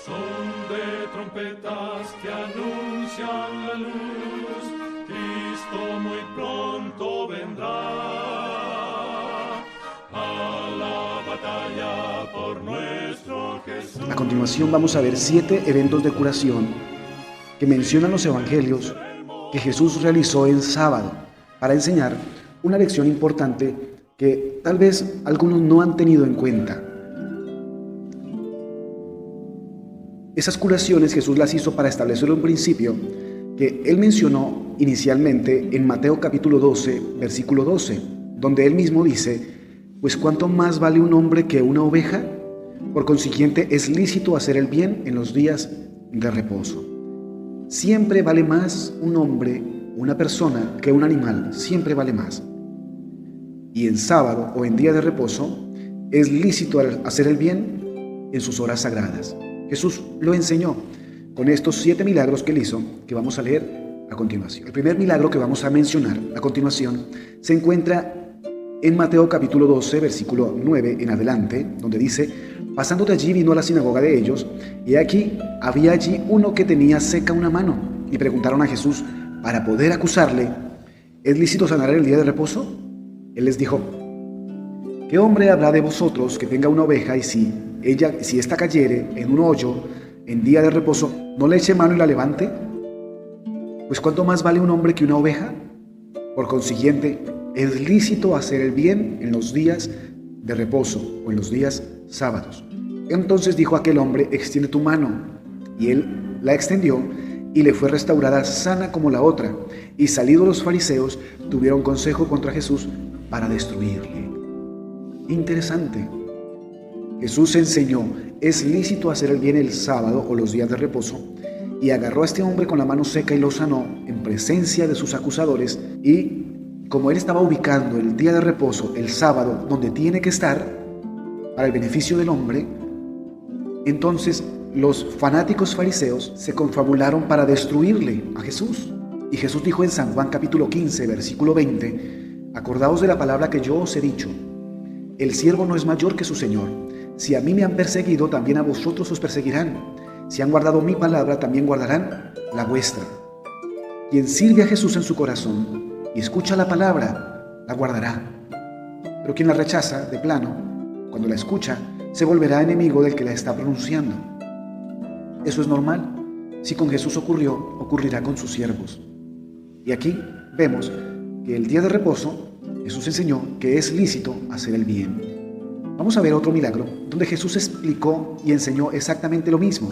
Son de trompetas que anuncian la luz, Cristo muy pronto vendrá a la batalla por nuestro Jesús. A continuación vamos a ver 7 eventos de curación que mencionan los evangelios que Jesús realizó en sábado para enseñar una lección importante que tal vez algunos no han tenido en cuenta. Esas curaciones Jesús las hizo para establecer un principio que Él mencionó inicialmente en Mateo capítulo 12, versículo 12, donde Él mismo dice: pues ¿cuánto más vale un hombre que una oveja? Por consiguiente, es lícito hacer el bien en los días de reposo. Siempre vale más un hombre, una persona, que un animal, siempre vale más. Y en sábado o en día de reposo es lícito hacer el bien en sus horas sagradas. Jesús lo enseñó con estos 7 milagros que Él hizo, que vamos a leer a continuación. El primer milagro que vamos a mencionar a continuación se encuentra en Mateo capítulo 12, versículo 9 en adelante, donde dice: pasando de allí vino a la sinagoga de ellos, y aquí había allí uno que tenía seca una mano, y preguntaron a Jesús para poder acusarle: ¿es lícito sanar en el día de reposo? Él les dijo: ¿qué hombre habrá de vosotros que tenga una oveja y si ésta cayere en un hoyo en día de reposo, no le eche mano y la levante? Pues ¿cuánto más vale un hombre que una oveja? Por consiguiente, es lícito hacer el bien en los días de reposo o en los días sábados. Entonces dijo aquel hombre: extiende tu mano. Y él la extendió y le fue restaurada sana como la otra. Y salidos los fariseos tuvieron consejo contra Jesús para destruirle. Interesante. Jesús enseñó: es lícito hacer el bien el sábado o los días de reposo, y agarró a este hombre con la mano seca y lo sanó en presencia de sus acusadores. Y como él estaba ubicando el día de reposo, el sábado, donde tiene que estar para el beneficio del hombre, entonces los fanáticos fariseos se confabularon para destruirle a Jesús. Y Jesús dijo en San Juan capítulo 15, versículo 20: acordaos de la palabra que yo os he dicho, el siervo no es mayor que su señor. Si a mí me han perseguido, también a vosotros os perseguirán. Si han guardado mi palabra, también guardarán la vuestra. Quien sirve a Jesús en su corazón y escucha la palabra, la guardará. Pero quien la rechaza de plano, cuando la escucha, se volverá enemigo del que la está pronunciando. Eso es normal. Si con Jesús ocurrió, ocurrirá con sus siervos. Y aquí vemos que el día de reposo, Jesús enseñó que es lícito hacer el bien. Vamos a ver otro milagro donde Jesús explicó y enseñó exactamente lo mismo.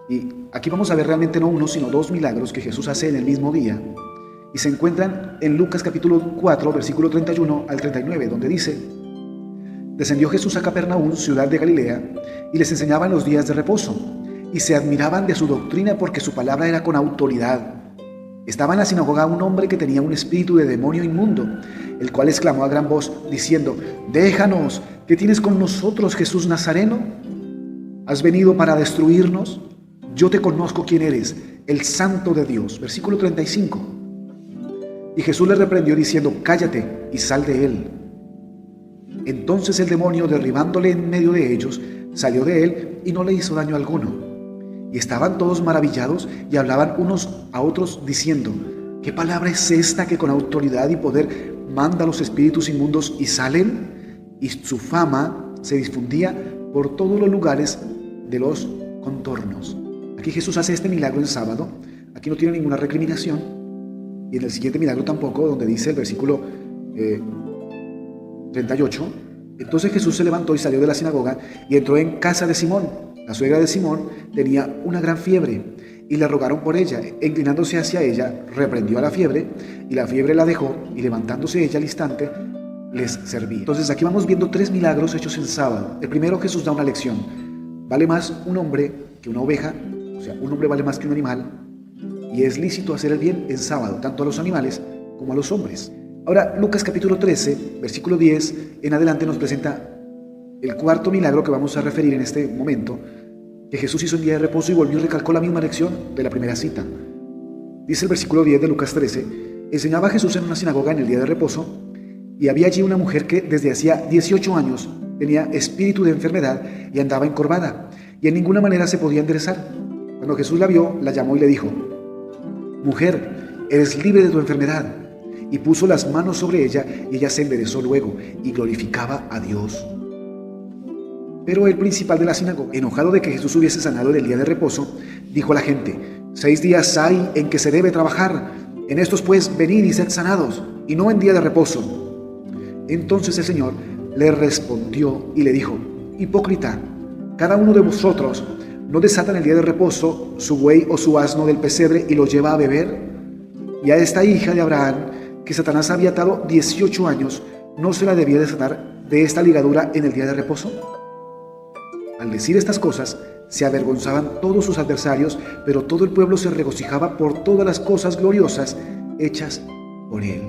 Y aquí vamos a ver realmente no uno, sino 2 milagros que Jesús hace en el mismo día. Y se encuentran en Lucas capítulo 4, versículo 31 al 39, donde dice: descendió Jesús a Capernaum, ciudad de Galilea, y les enseñaba en los días de reposo. Y se admiraban de su doctrina porque su palabra era con autoridad. Estaba en la sinagoga un hombre que tenía un espíritu de demonio inmundo, el cual exclamó a gran voz, diciendo: déjanos, ¿qué tienes con nosotros, Jesús Nazareno? ¿Has venido para destruirnos? Yo te conozco quién eres, el Santo de Dios. Versículo 35. Y Jesús le reprendió diciendo: cállate y sal de él. Entonces el demonio, derribándole en medio de ellos, salió de él y no le hizo daño alguno. Y estaban todos maravillados y hablaban unos a otros diciendo: ¿qué palabra es esta que con autoridad y poder manda a los espíritus inmundos y salen? Y su fama se difundía por todos los lugares de los contornos. Aquí Jesús hace este milagro en sábado. Aquí no tiene ninguna recriminación. Y en el siguiente milagro tampoco, donde dice el versículo 38: entonces Jesús se levantó y salió de la sinagoga y entró en casa de Simón. La suegra de Simón tenía una gran fiebre y le rogaron por ella. Inclinándose hacia ella, reprendió a la fiebre y la fiebre la dejó, y levantándose ella al instante les servía. Entonces aquí vamos viendo 3 milagros hechos en sábado. El primero, Jesús da una lección: vale más un hombre que una oveja, o sea, un hombre vale más que un animal, y es lícito hacer el bien en sábado, tanto a los animales como a los hombres. Ahora, Lucas capítulo 13, versículo 10 en adelante nos presenta el cuarto milagro que vamos a referir en este momento, que Jesús hizo en día de reposo y volvió y recalcó la misma lección de la primera cita. Dice el versículo 10 de Lucas 13: enseñaba Jesús en una sinagoga en el día de reposo, y había allí una mujer que desde hacía 18 años tenía espíritu de enfermedad y andaba encorvada, y en ninguna manera se podía enderezar. Cuando Jesús la vio, la llamó y le dijo: mujer, eres libre de tu enfermedad. Y puso las manos sobre ella, y ella se enderezó luego y glorificaba a Dios. Pero el principal de la sinagoga, enojado de que Jesús hubiese sanado en el día de reposo, dijo a la gente: 6 días hay en que se debe trabajar, en estos pues venid y sed sanados, y no en día de reposo. Entonces el Señor le respondió y le dijo: hipócrita, cada uno de vosotros no desata en el día de reposo su buey o su asno del pesebre y lo lleva a beber. Y a esta hija de Abraham, que Satanás había atado 18 años, ¿no se la debía desatar de esta ligadura en el día de reposo? Al decir estas cosas, se avergonzaban todos sus adversarios, pero todo el pueblo se regocijaba por todas las cosas gloriosas hechas por él.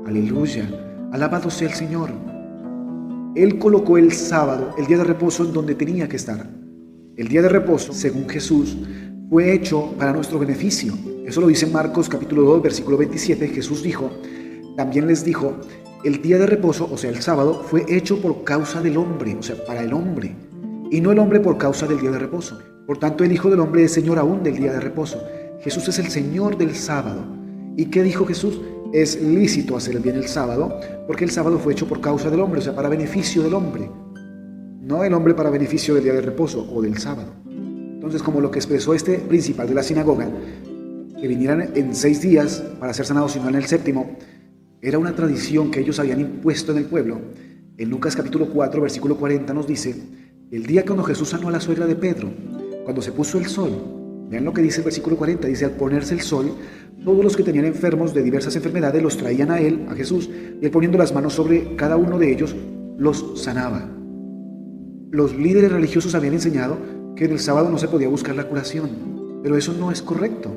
Aleluya, alabado sea el Señor. Él colocó el sábado, el día de reposo, en donde tenía que estar. El día de reposo, según Jesús, fue hecho para nuestro beneficio. Eso lo dice Marcos capítulo 2, versículo 27. Jesús dijo, también les dijo, el día de reposo, o sea, el sábado, fue hecho por causa del hombre, o sea, para el hombre, y no el hombre por causa del día de reposo. Por tanto, el Hijo del Hombre es Señor aún del día de reposo. Jesús es el Señor del sábado. ¿Y qué dijo Jesús? Es lícito hacer el bien el sábado, porque el sábado fue hecho por causa del hombre, o sea, para beneficio del hombre. No el hombre para beneficio del día de reposo o del sábado. Entonces, como lo que expresó este principal de la sinagoga, que vinieran en 6 días para ser sanados y no en el 7º, era una tradición que ellos habían impuesto en el pueblo. En Lucas capítulo 4, versículo 40 nos dice, el día cuando Jesús sanó a la suegra de Pedro, cuando se puso el sol, vean lo que dice el versículo 40, dice, al ponerse el sol, todos los que tenían enfermos de diversas enfermedades los traían a él, a Jesús, y él poniendo las manos sobre cada uno de ellos, los sanaba. Los líderes religiosos habían enseñado que en el sábado no se podía buscar la curación, pero eso no es correcto.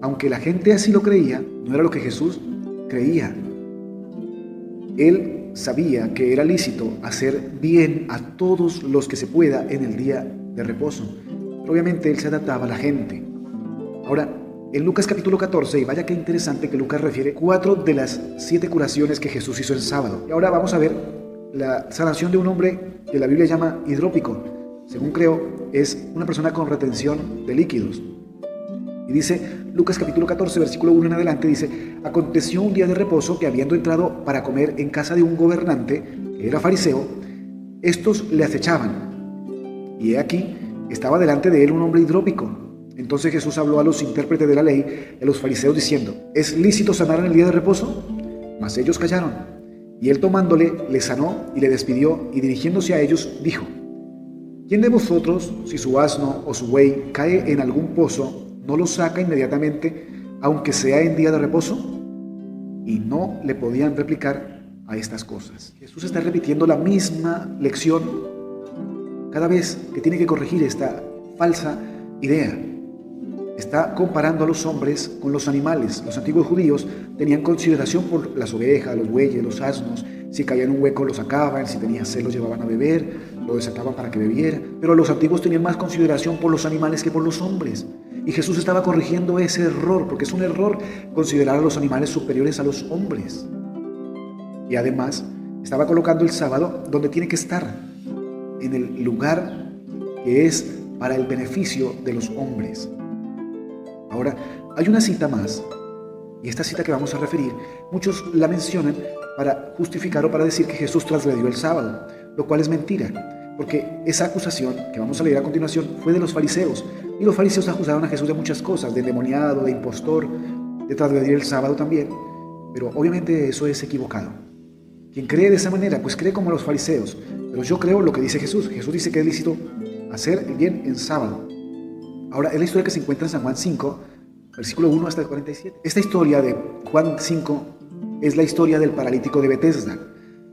Aunque la gente así lo creía, no era lo que Jesús creía. Él sabía que era lícito hacer bien a todos los que se pueda en el día de reposo. Pero obviamente él se adaptaba a la gente. Ahora, en Lucas capítulo 14, y vaya qué interesante que Lucas refiere 4 de las 7 curaciones que Jesús hizo el sábado. Y ahora vamos a ver la sanación de un hombre que la Biblia llama hidrópico. Según creo, es una persona con retención de líquidos. Y dice Lucas capítulo 14, versículo 1 en adelante, dice, aconteció un día de reposo que habiendo entrado para comer en casa de un gobernante, que era fariseo, estos le acechaban. Y he aquí, estaba delante de él un hombre hidrópico. Entonces Jesús habló a los intérpretes de la ley y a los fariseos diciendo, ¿es lícito sanar en el día de reposo? Mas ellos callaron. Y él tomándole, le sanó y le despidió, y dirigiéndose a ellos, dijo, ¿quién de vosotros, si su asno o su buey cae en algún pozo, no lo saca inmediatamente, aunque sea en día de reposo? Y no le podían replicar a estas cosas. Jesús está repitiendo la misma lección cada vez que tiene que corregir esta falsa idea. Está comparando a los hombres con los animales. Los antiguos judíos tenían consideración por las ovejas, los bueyes, los asnos. Si caía en un hueco lo sacaban, si tenía sed lo llevaban a beber, lo desataban para que bebiera. Pero los antiguos tenían más consideración por los animales que por los hombres. Y Jesús estaba corrigiendo ese error, porque es un error considerar a los animales superiores a los hombres. Y además, estaba colocando el sábado donde tiene que estar, en el lugar que es para el beneficio de los hombres. Ahora, hay una cita más, y esta cita que vamos a referir, muchos la mencionan para justificar o para decir que Jesús transgredió el sábado, lo cual es mentira, porque esa acusación que vamos a leer a continuación fue de los fariseos, y los fariseos acusaron a Jesús de muchas cosas, de endemoniado, de impostor, de transgredir el sábado también, pero obviamente eso es equivocado. Quien cree de esa manera, pues cree como los fariseos, pero yo creo lo que dice Jesús. Jesús dice que es lícito hacer el bien en sábado. Ahora, es la historia que se encuentra en San Juan 5, versículo 1 hasta el 47. Esta historia de Juan 5 es la historia del paralítico de Betesda.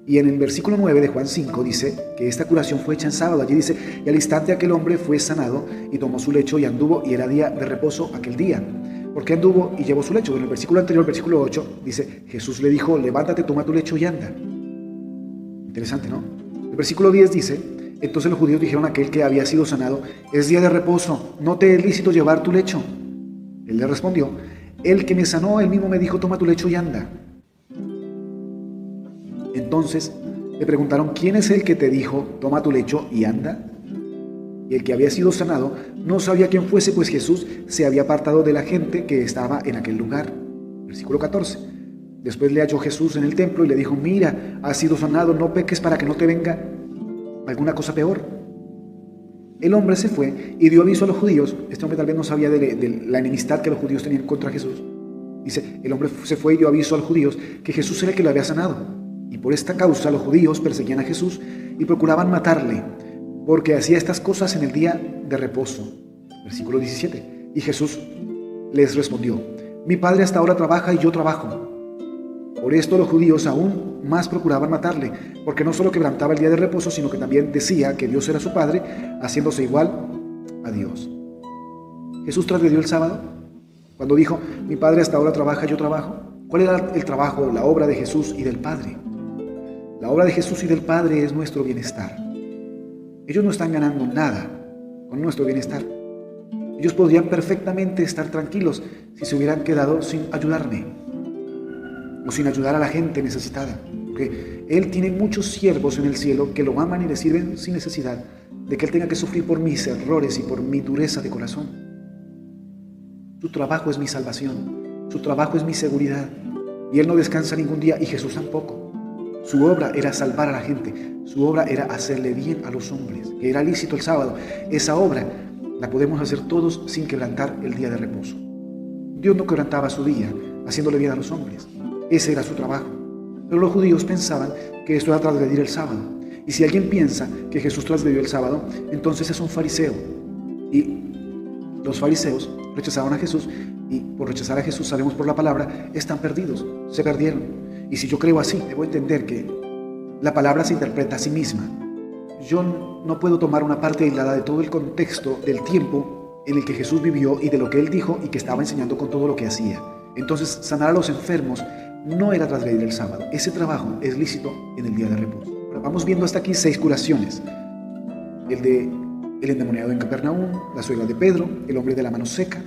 Y en el versículo 9 de Juan 5 dice que esta curación fue hecha en sábado. Allí dice, y al instante aquel hombre fue sanado y tomó su lecho y anduvo, y era día de reposo aquel día. ¿Por qué anduvo y llevó su lecho? En el versículo anterior, versículo 8, dice, Jesús le dijo, levántate, toma tu lecho y anda. Interesante, ¿no? El versículo 10 dice, entonces los judíos dijeron a aquel que había sido sanado, es día de reposo, no te es lícito llevar tu lecho. Él le respondió, el que me sanó, él mismo me dijo, toma tu lecho y anda. Entonces le preguntaron, ¿quién es el que te dijo, toma tu lecho y anda? Y el que había sido sanado no sabía quién fuese, pues Jesús se había apartado de la gente que estaba en aquel lugar. Versículo 14. Después le halló Jesús en el templo y le dijo: mira, has sido sanado, no peques para que no te venga alguna cosa peor. El hombre se fue y dio aviso a los judíos. Este hombre tal vez no sabía de la enemistad que los judíos tenían contra Jesús. Dice, el hombre se fue y dio aviso a los judíos que Jesús era el que lo había sanado. Y por esta causa los judíos perseguían a Jesús y procuraban matarle, porque hacía estas cosas en el día de reposo. Versículo 17. Y Jesús les respondió: mi Padre hasta ahora trabaja y yo trabajo. Por esto los judíos aún más procuraban matarle, porque no solo quebrantaba el día de reposo, sino que también decía que Dios era su Padre, haciéndose igual a Dios. Jesús transgredió el sábado cuando dijo: mi Padre hasta ahora trabaja y yo trabajo. ¿Cuál era el trabajo, la obra de Jesús y del Padre? La obra de Jesús y del Padre es nuestro bienestar. Ellos no están ganando nada con nuestro bienestar. Ellos podrían perfectamente estar tranquilos si se hubieran quedado sin ayudarme o sin ayudar a la gente necesitada, porque Él tiene muchos siervos en el cielo que lo aman y le sirven sin necesidad de que Él tenga que sufrir por mis errores y por mi dureza de corazón. Su trabajo es mi salvación, su trabajo es mi seguridad, y Él no descansa ningún día, y Jesús tampoco. Su obra era salvar a la gente, su obra era hacerle bien a los hombres, que era lícito el sábado. Esa obra la podemos hacer todos sin quebrantar el día de reposo. Dios no quebrantaba su día haciéndole bien a los hombres. Ese era su trabajo. Pero los judíos pensaban que esto era transgredir el sábado. Y si alguien piensa que Jesús transgredió el sábado, entonces es un fariseo. Y los fariseos rechazaban a Jesús, y por rechazar a Jesús, sabemos por la palabra, están perdidos, se perdieron. Y si yo creo así, debo entender que la palabra se interpreta a sí misma. Yo no puedo tomar una parte aislada de todo el contexto del tiempo en el que Jesús vivió y de lo que Él dijo y que estaba enseñando con todo lo que hacía. Entonces, sanar a los enfermos no era transgredir el sábado. Ese trabajo es lícito en el día de reposo. Ahora, vamos viendo hasta aquí 6 curaciones. El endemoniado en Capernaum, la suegra de Pedro, el hombre de la mano seca,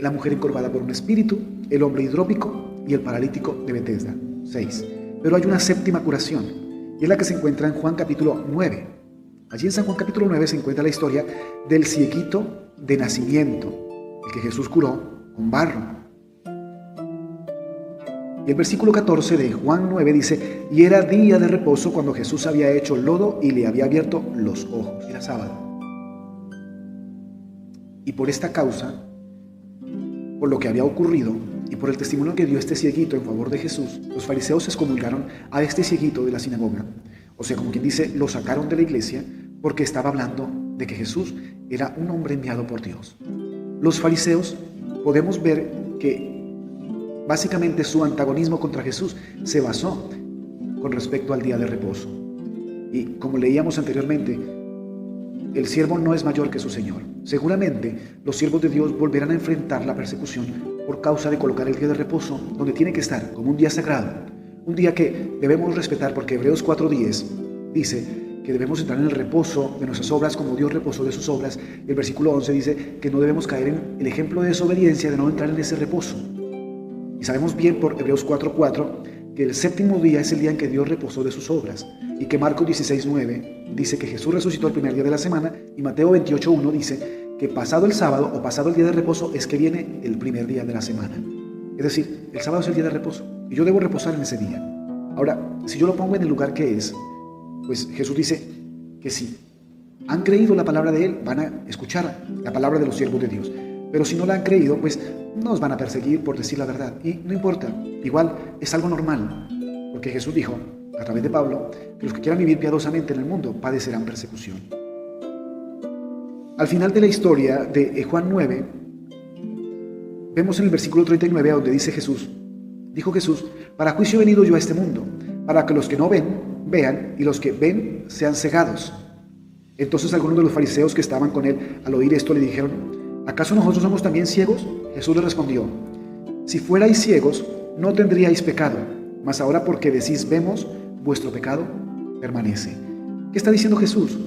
la mujer encorvada por un espíritu, el hombre hidrópico y el paralítico de Betesda. 6. Pero hay una 7ª curación, y es la que se encuentra en Juan capítulo 9. Allí en San Juan capítulo 9 se encuentra la historia del cieguito de nacimiento, el que Jesús curó con barro. Y el versículo 14 de Juan 9 dice: y era día de reposo cuando Jesús había hecho lodo y le había abierto los ojos. Era sábado. Y por esta causa, por lo que había ocurrido y por el testimonio que dio este cieguito en favor de Jesús, los fariseos excomulgaron a este cieguito de la sinagoga. O sea, como quien dice, lo sacaron de la iglesia porque estaba hablando de que Jesús era un hombre enviado por Dios. Los fariseos, podemos ver que básicamente su antagonismo contra Jesús se basó con respecto al día de reposo. Y como leíamos anteriormente, el siervo no es mayor que su Señor. Seguramente los siervos de Dios volverán a enfrentar la persecución por causa de colocar el día de reposo donde tiene que estar, como un día sagrado, un día que debemos respetar, porque Hebreos 4:10 dice que debemos entrar en el reposo de nuestras obras como Dios reposó de sus obras. El versículo 11 dice que no debemos caer en el ejemplo de desobediencia de no entrar en ese reposo. Y sabemos bien por Hebreos 4:4 que el 7º día es el día en que Dios reposó de sus obras, y que Marcos 16:9 dice que Jesús resucitó el primer día de la semana, y Mateo 28:1 dice que pasado el sábado o pasado el día de reposo es que viene el primer día de la semana. Es decir, el sábado es el día de reposo y yo debo reposar en ese día. Ahora, si yo lo pongo en el lugar que es, pues Jesús dice que si han creído la palabra de Él, van a escuchar la palabra de los siervos de Dios. Pero si no la han creído, pues nos van a perseguir por decir la verdad. Y no importa, igual es algo normal, porque Jesús dijo, a través de Pablo, que los que quieran vivir piadosamente en el mundo padecerán persecución. Al final de la historia de Juan 9, vemos en el versículo 39 donde dice dijo Jesús, para juicio he venido yo a este mundo, para que los que no ven, vean, y los que ven sean cegados. Entonces algunos de los fariseos que estaban con él, al oír esto, le dijeron, ¿acaso nosotros somos también ciegos? Jesús les respondió, si fuerais ciegos, no tendríais pecado, mas ahora porque decís vemos, vuestro pecado permanece. ¿Qué está diciendo Jesús?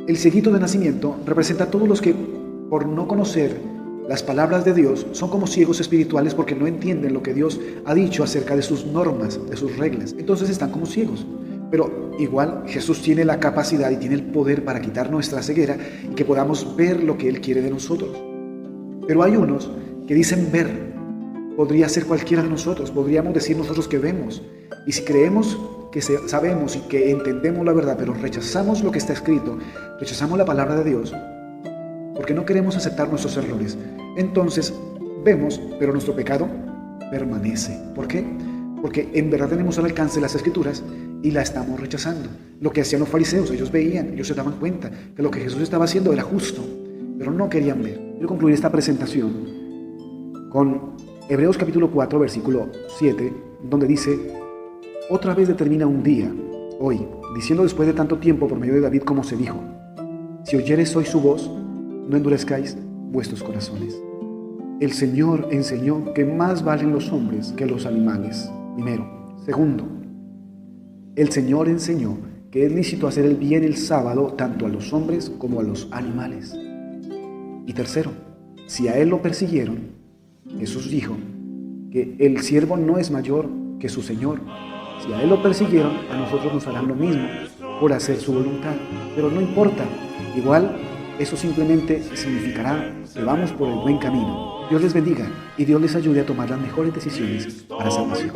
El cieguito de nacimiento representa a todos los que, por no conocer las palabras de Dios, son como ciegos espirituales porque no entienden lo que Dios ha dicho acerca de sus normas, de sus reglas. Entonces están como ciegos. Pero igual Jesús tiene la capacidad y tiene el poder para quitar nuestra ceguera y que podamos ver lo que Él quiere de nosotros. Pero hay unos que dicen ver. Podría ser cualquiera de nosotros, podríamos decir nosotros que vemos. Y si creemos que sabemos y que entendemos la verdad, pero rechazamos lo que está escrito, rechazamos la palabra de Dios, porque no queremos aceptar nuestros errores, entonces vemos, pero nuestro pecado permanece. ¿Por qué? Porque en verdad tenemos al alcance las Escrituras y la estamos rechazando. Lo que hacían los fariseos, ellos veían, ellos se daban cuenta que lo que Jesús estaba haciendo era justo, pero no querían ver. Quiero concluir esta presentación con Hebreos capítulo 4, versículo 7, donde dice: otra vez determina un día, hoy, diciendo después de tanto tiempo por medio de David como se dijo: si oyeres hoy su voz, no endurezcáis vuestros corazones. El Señor enseñó que más valen los hombres que los animales, primero. Segundo, el Señor enseñó que es lícito hacer el bien el sábado tanto a los hombres como a los animales. Y tercero, si a Él lo persiguieron, Jesús dijo que el siervo no es mayor que su Señor. Si a Él lo persiguieron, a nosotros nos harán lo mismo por hacer su voluntad. Pero no importa, igual eso simplemente significará que vamos por el buen camino. Dios les bendiga y Dios les ayude a tomar las mejores decisiones para salvación.